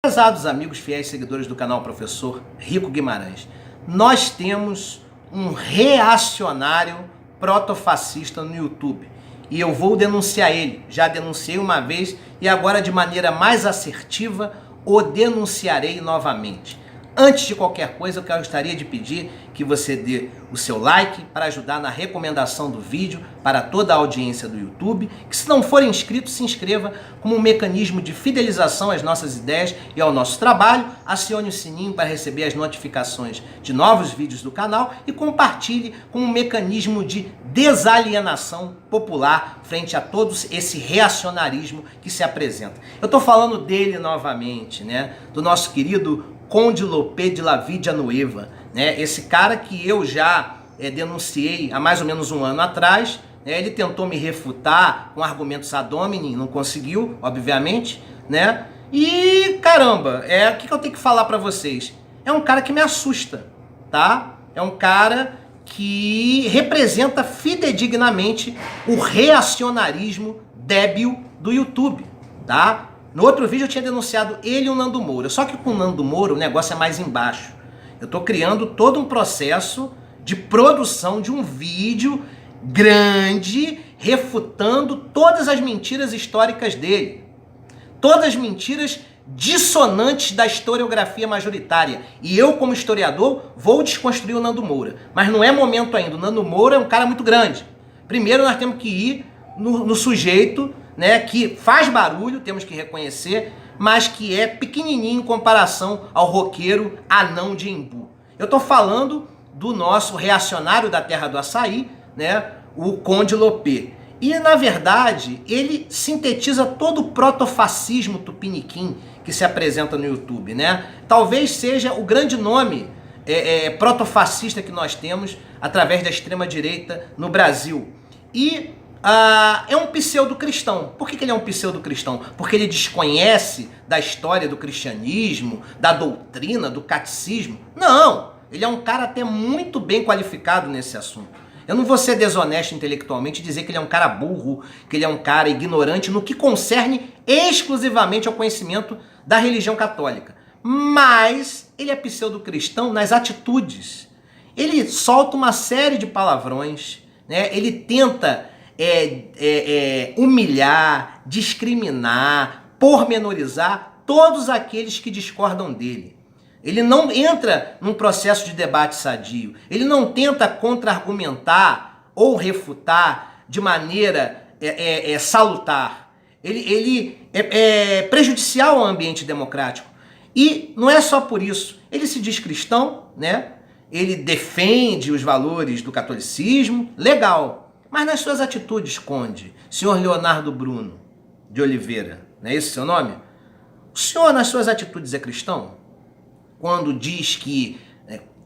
Prezados amigos fiéis seguidores do canal Professor Rico Guimarães, nós temos um reacionário protofascista no YouTube e eu vou denunciar ele. Já denunciei uma vez e agora de maneira mais assertiva o denunciarei novamente. Antes de qualquer coisa, eu gostaria de pedir que você dê o seu like para ajudar na recomendação do vídeo para toda a audiência do YouTube, que se não for inscrito, se inscreva como um mecanismo de fidelização às nossas ideias e ao nosso trabalho, acione o sininho para receber as notificações de novos vídeos do canal e compartilhe como um mecanismo de desalienação popular frente a todo esse reacionarismo que se apresenta. Eu estou falando dele novamente, né? Do nosso querido Conde Lopé de la Villanueva, né? Esse cara que eu já denunciei há mais ou menos um ano atrás, né? Ele tentou me refutar com argumentos ad hominem, não conseguiu, obviamente, né? E caramba, o que eu tenho que falar pra vocês? É um cara que me assusta, tá? É um cara que representa fidedignamente o reacionarismo débil do YouTube, tá? No outro vídeo eu tinha denunciado ele e o Nando Moura, só que com o Nando Moura o negócio é mais embaixo. Eu estou criando todo um processo de produção de um vídeo grande refutando todas as mentiras históricas dele. Todas as mentiras dissonantes da historiografia majoritária. E eu, como historiador, vou desconstruir o Nando Moura. Mas não é momento ainda. O Nando Moura é um cara muito grande. Primeiro nós temos que ir no sujeito, né, que faz barulho, temos que reconhecer, mas que é pequenininho em comparação ao roqueiro anão de Embu. Eu estou falando do nosso reacionário da terra do açaí, né, o Conde Lopé. E, na verdade, ele sintetiza todo o protofascismo tupiniquim que se apresenta no YouTube, né? Talvez seja o grande nome protofascista que nós temos através da extrema-direita no Brasil. E é um pseudo-cristão. Por que ele é um pseudo-cristão? Porque ele desconhece da história do cristianismo, da doutrina, do catecismo? Não! Ele é um cara até muito bem qualificado nesse assunto. Eu não vou ser desonesto intelectualmente e dizer que ele é um cara burro, que ele é um cara ignorante no que concerne exclusivamente ao conhecimento da religião católica. Mas ele é pseudo-cristão nas atitudes. Ele solta uma série de palavrões, né? Ele tenta humilhar, discriminar, pormenorizar todos aqueles que discordam dele. Ele não entra num processo de debate sadio. Ele não tenta contra-argumentar ou refutar de maneira salutar. Ele é prejudicial ao ambiente democrático. E não é só por isso. Ele se diz cristão, né? Ele defende os valores do catolicismo, legal. Mas nas suas atitudes, Conde, senhor Leonardo Bruno de Oliveira, não é esse o seu nome? O senhor nas suas atitudes é cristão? Quando diz que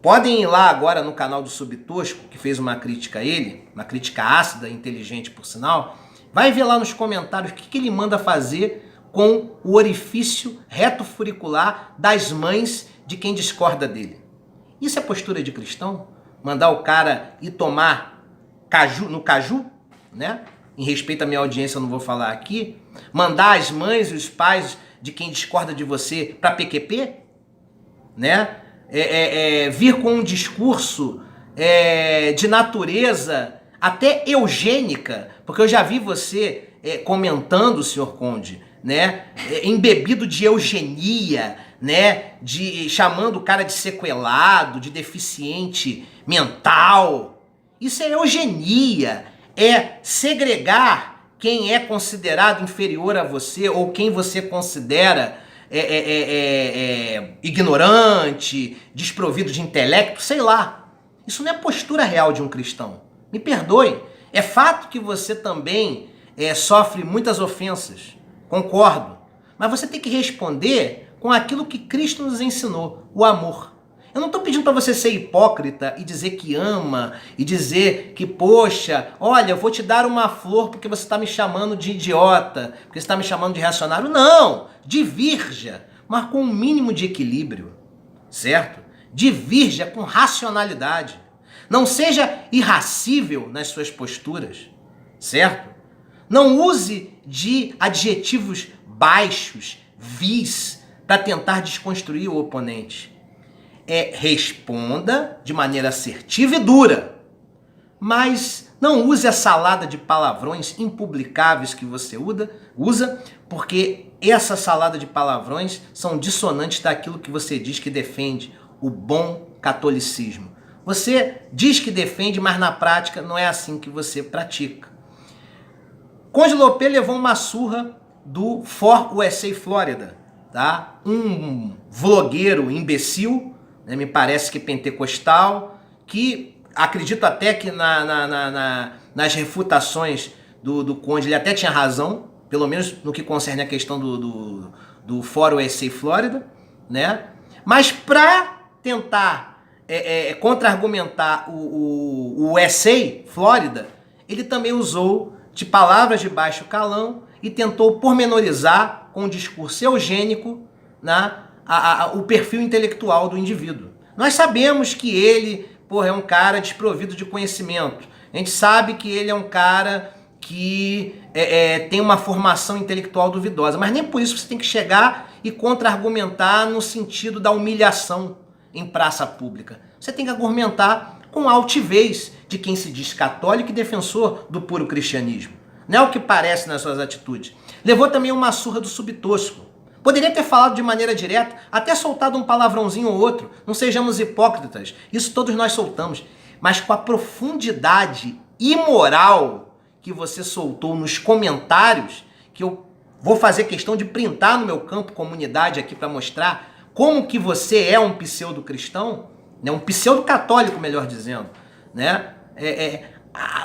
podem ir lá agora no canal do Subtosco, que fez uma crítica a ele, uma crítica ácida, inteligente por sinal, vai ver lá nos comentários o que ele manda fazer com o orifício reto furicular das mães de quem discorda dele. Isso é postura de cristão? Mandar o cara ir tomar no caju, né? Em respeito à minha audiência eu não vou falar aqui. Mandar as mães e os pais de quem discorda de você para PQP, né? Vir com um discurso de natureza até eugênica, porque eu já vi você comentando, senhor Conde, né? Embebido de eugenia, né? Chamando o cara de sequelado, de deficiente mental. Isso é eugenia, é segregar quem é considerado inferior a você ou quem você considera ignorante, desprovido de intelecto, sei lá. Isso não é postura real de um cristão. Me perdoe. É fato que você também sofre muitas ofensas, concordo. Mas você tem que responder com aquilo que Cristo nos ensinou, o amor. Eu não estou pedindo para você ser hipócrita e dizer que ama, e dizer que, poxa, olha, eu vou te dar uma flor porque você está me chamando de idiota, porque você está me chamando de reacionário. Não! Divirja, mas com um mínimo de equilíbrio, certo? Divirja com racionalidade. Não seja irracível nas suas posturas, certo? Não use de adjetivos baixos, vis, para tentar desconstruir o oponente. Responda de maneira assertiva e dura, mas não use a salada de palavrões impublicáveis que você usa, porque essa salada de palavrões são dissonantes daquilo que você diz que defende, o bom catolicismo. Você diz que defende, mas na prática não é assim que você pratica. Conde Lopê levou uma surra do For USA Florida, tá? Um vlogueiro imbecil, né, me parece que pentecostal, que acredito até que nas refutações do Conde ele até tinha razão, pelo menos no que concerne a questão do For USA Florida, né? Mas para tentar contra-argumentar o USA Florida, ele também usou de palavras de baixo calão e tentou pormenorizar com um discurso eugênico, né, o perfil intelectual do indivíduo. Nós sabemos que ele, é um cara desprovido de conhecimento. A gente sabe que ele é um cara que tem uma formação intelectual duvidosa, mas nem por isso você tem que chegar e contra-argumentar no sentido da humilhação em praça pública. Você tem que argumentar com a altivez de quem se diz católico e defensor do puro cristianismo. Não é o que parece nas suas atitudes. Levou também uma surra do Subtosco. Poderia ter falado de maneira direta, até soltado um palavrãozinho ou outro. Não sejamos hipócritas. Isso todos nós soltamos. Mas com a profundidade imoral que você soltou nos comentários, que eu vou fazer questão de printar no meu campo comunidade aqui para mostrar como que você é um pseudo-cristão, né? Um pseudo-católico, melhor dizendo, né?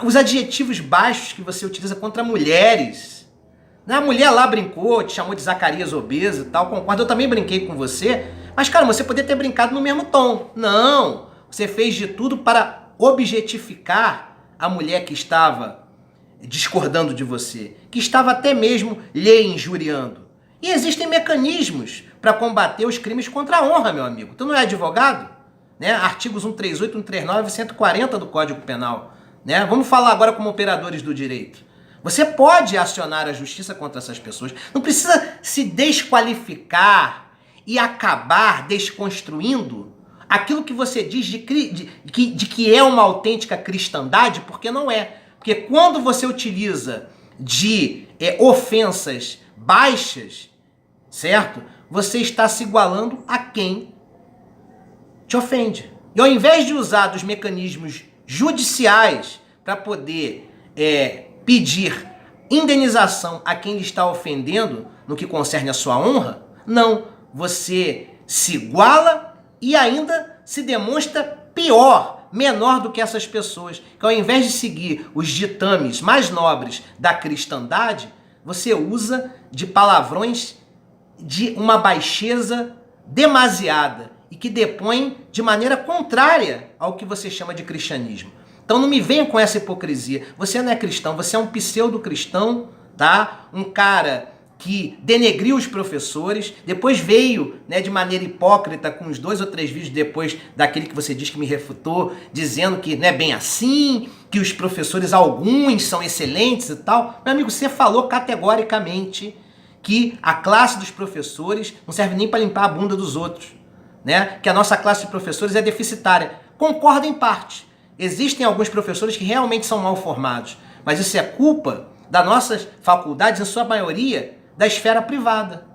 Os adjetivos baixos que você utiliza contra mulheres. A mulher lá brincou, te chamou de Zacarias obeso e tal, concordo, eu também brinquei com você, mas, cara, você poderia ter brincado no mesmo tom. Não, você fez de tudo para objetificar a mulher que estava discordando de você, que estava até mesmo lhe injuriando. E existem mecanismos para combater os crimes contra a honra, meu amigo. Tu não é advogado? Né? Artigos 138, 139 e 140 do Código Penal. Né? Vamos falar agora como operadores do direito. Você pode acionar a justiça contra essas pessoas. Não precisa se desqualificar e acabar desconstruindo aquilo que você diz de que é uma autêntica cristandade, porque não é. Porque quando você utiliza de ofensas baixas, certo? Você está se igualando a quem te ofende. E ao invés de usar dos mecanismos judiciais para poder pedir indenização a quem lhe está ofendendo no que concerne a sua honra, não, você se iguala e ainda se demonstra pior, menor do que essas pessoas, que ao invés de seguir os ditames mais nobres da cristandade, você usa de palavrões de uma baixeza demasiada e que depõem de maneira contrária ao que você chama de cristianismo. Então não me venha com essa hipocrisia. Você não é cristão, você é um pseudo-cristão, tá? Um cara que denegriu os professores, depois veio, né, de maneira hipócrita, com uns 2 ou 3 vídeos depois daquele que você diz que me refutou, dizendo que não é bem assim, que os professores, alguns são excelentes e tal. Meu amigo, você falou categoricamente que a classe dos professores não serve nem para limpar a bunda dos outros, né? Que a nossa classe de professores é deficitária. Concordo em parte. Existem alguns professores que realmente são mal formados, mas isso é culpa das nossas faculdades, em sua maioria, da esfera privada.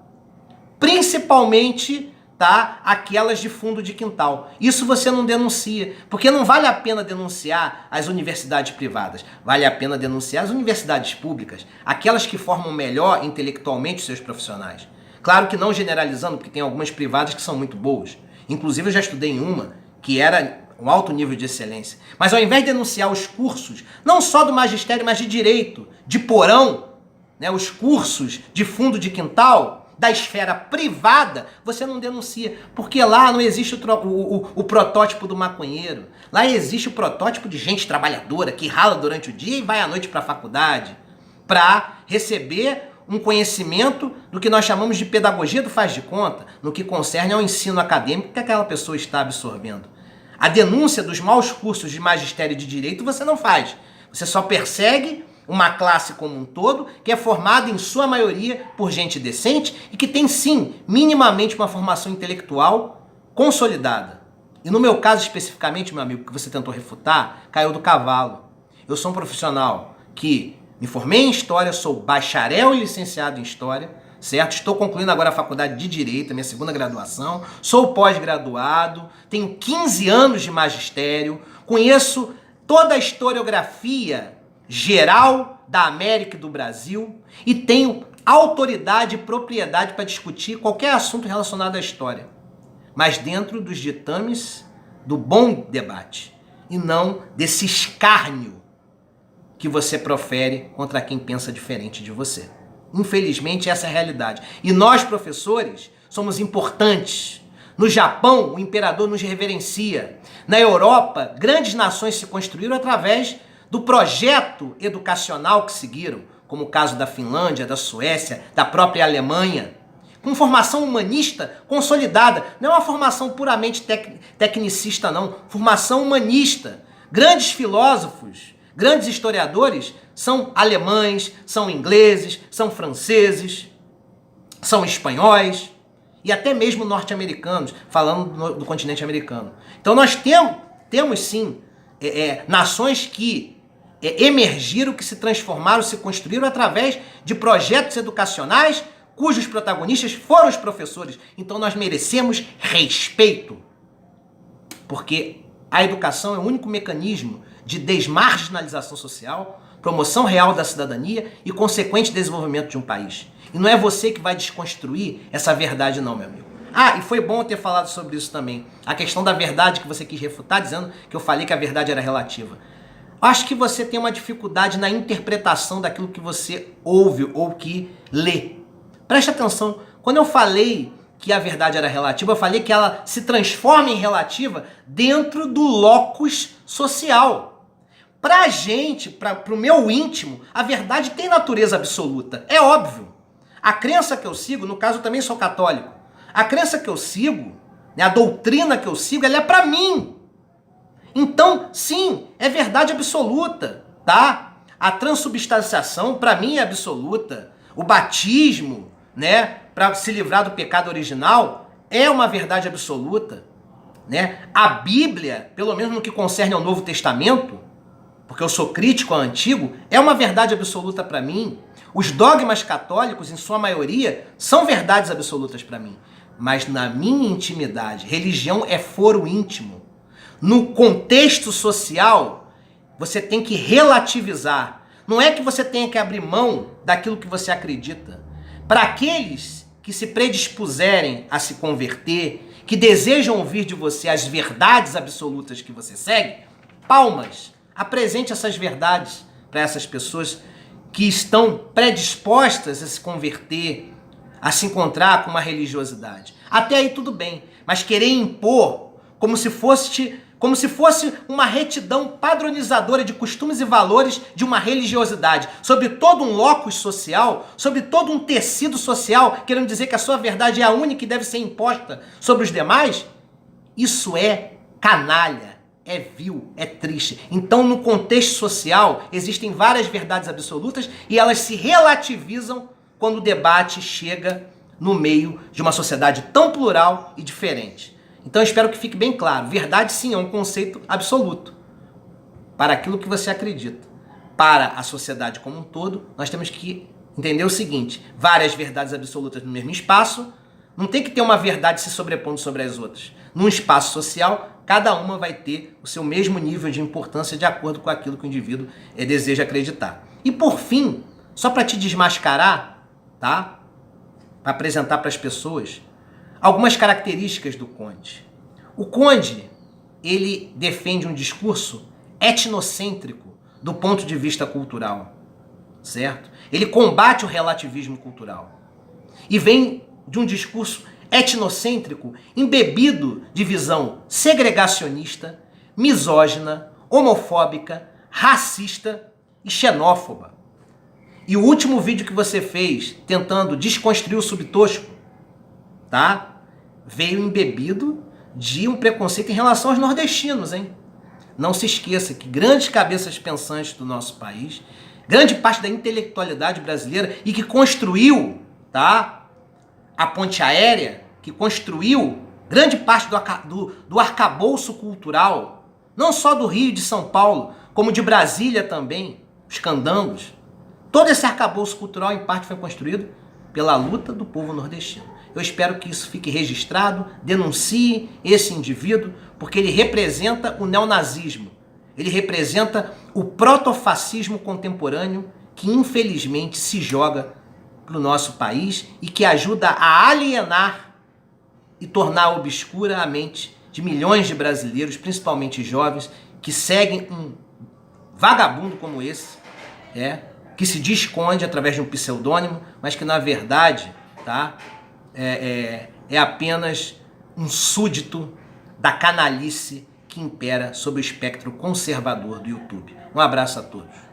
Principalmente, tá, aquelas de fundo de quintal. Isso você não denuncia, porque não vale a pena denunciar as universidades privadas. Vale a pena denunciar as universidades públicas, aquelas que formam melhor intelectualmente os seus profissionais. Claro que não generalizando, porque tem algumas privadas que são muito boas. Inclusive eu já estudei em uma que era um alto nível de excelência. Mas ao invés de denunciar os cursos, não só do magistério, mas de direito, de porão, né, os cursos de fundo de quintal, da esfera privada, você não denuncia. Porque lá não existe o protótipo do maconheiro. Lá existe o protótipo de gente trabalhadora que rala durante o dia e vai à noite para a faculdade para receber um conhecimento do que nós chamamos de pedagogia do faz de conta, no que concerne ao ensino acadêmico que aquela pessoa está absorvendo. A denúncia dos maus cursos de magistério e de direito você não faz. Você só persegue uma classe como um todo, que é formada em sua maioria por gente decente e que tem sim, minimamente uma formação intelectual consolidada. E no meu caso especificamente, meu amigo, que você tentou refutar, caiu do cavalo. Eu sou um profissional que me formei em História, sou bacharel e licenciado em História, certo? Estou concluindo agora a faculdade de Direito, minha segunda graduação, sou pós-graduado, tenho 15 anos de magistério, conheço toda a historiografia geral da América e do Brasil e tenho autoridade e propriedade para discutir qualquer assunto relacionado à história, mas dentro dos ditames do bom debate e não desse escárnio que você profere contra quem pensa diferente de você. Infelizmente, essa é a realidade. E nós, professores, somos importantes. No Japão, o imperador nos reverencia. Na Europa, grandes nações se construíram através do projeto educacional que seguiram, como o caso da Finlândia, da Suécia, da própria Alemanha, com formação humanista consolidada. Não é uma formação puramente tecnicista, não. Formação humanista. Grandes filósofos, grandes historiadores são alemães, são ingleses, são franceses, são espanhóis e até mesmo norte-americanos, falando do continente americano. Então nós temos sim nações que emergiram, que se transformaram, se construíram através de projetos educacionais cujos protagonistas foram os professores. Então nós merecemos respeito, porque a educação é o único mecanismo de desmarginalização social, promoção real da cidadania e consequente desenvolvimento de um país. E não é você que vai desconstruir essa verdade não, meu amigo. Ah, e foi bom eu ter falado sobre isso também. A questão da verdade que você quis refutar, dizendo que eu falei que a verdade era relativa. Acho que você tem uma dificuldade na interpretação daquilo que você ouve ou que lê. Preste atenção, quando eu falei que a verdade era relativa, eu falei que ela se transforma em relativa dentro do locus social. Pra gente, pro meu íntimo, a verdade tem natureza absoluta, é óbvio. A crença que eu sigo, no caso eu também sou católico, a crença que eu sigo, a doutrina que eu sigo, ela é pra mim. Então, sim, é verdade absoluta, tá? A transubstanciação, pra mim, é absoluta. O batismo, né, para se livrar do pecado original, é uma verdade absoluta, né? A Bíblia, pelo menos no que concerne ao Novo Testamento, porque eu sou crítico ao Antigo, é uma verdade absoluta para mim. Os dogmas católicos, em sua maioria, são verdades absolutas para mim. Mas na minha intimidade, religião é foro íntimo. No contexto social, você tem que relativizar. Não é que você tenha que abrir mão daquilo que você acredita. Para aqueles que se predispuserem a se converter, que desejam ouvir de você as verdades absolutas que você segue, palmas, apresente essas verdades para essas pessoas que estão predispostas a se converter, a se encontrar com uma religiosidade. Até aí tudo bem, mas querer impor como se fosse uma retidão padronizadora de costumes e valores de uma religiosidade, sobre todo um locus social, sobre todo um tecido social, querendo dizer que a sua verdade é a única e deve ser imposta sobre os demais, isso é canalha, é vil, é triste. Então, no contexto social, existem várias verdades absolutas e elas se relativizam quando o debate chega no meio de uma sociedade tão plural e diferente. Então eu espero que fique bem claro, verdade sim é um conceito absoluto para aquilo que você acredita. Para a sociedade como um todo, nós temos que entender o seguinte, várias verdades absolutas no mesmo espaço, não tem que ter uma verdade se sobrepondo sobre as outras. Num espaço social, cada uma vai ter o seu mesmo nível de importância de acordo com aquilo que o indivíduo deseja acreditar. E por fim, só para te desmascarar, tá? Para apresentar para as pessoas algumas características do Conde. O Conde, ele defende um discurso etnocêntrico do ponto de vista cultural, certo? Ele combate o relativismo cultural e vem de um discurso etnocêntrico embebido de visão segregacionista, misógina, homofóbica, racista e xenófoba. E o último vídeo que você fez tentando desconstruir o subtosco, tá? Veio embebido de um preconceito em relação aos nordestinos, hein? Não se esqueça que grandes cabeças pensantes do nosso país grande parte da intelectualidade brasileira e que construiu, tá, a ponte aérea, que construiu grande parte do arcabouço cultural, não só do Rio e de São Paulo, como de Brasília também, os candangos. Todo esse arcabouço cultural, em parte, foi construído pela luta do povo nordestino. Eu espero que isso fique registrado, denuncie esse indivíduo, porque ele representa o neonazismo. Ele representa o protofascismo contemporâneo que, infelizmente, se joga para o nosso país e que ajuda a alienar e tornar obscura a mente de milhões de brasileiros, principalmente jovens, que seguem um vagabundo como esse, que se esconde através de um pseudônimo, mas que na verdade, tá, é apenas um súdito da canalice que impera sobre o espectro conservador do YouTube. Um abraço a todos.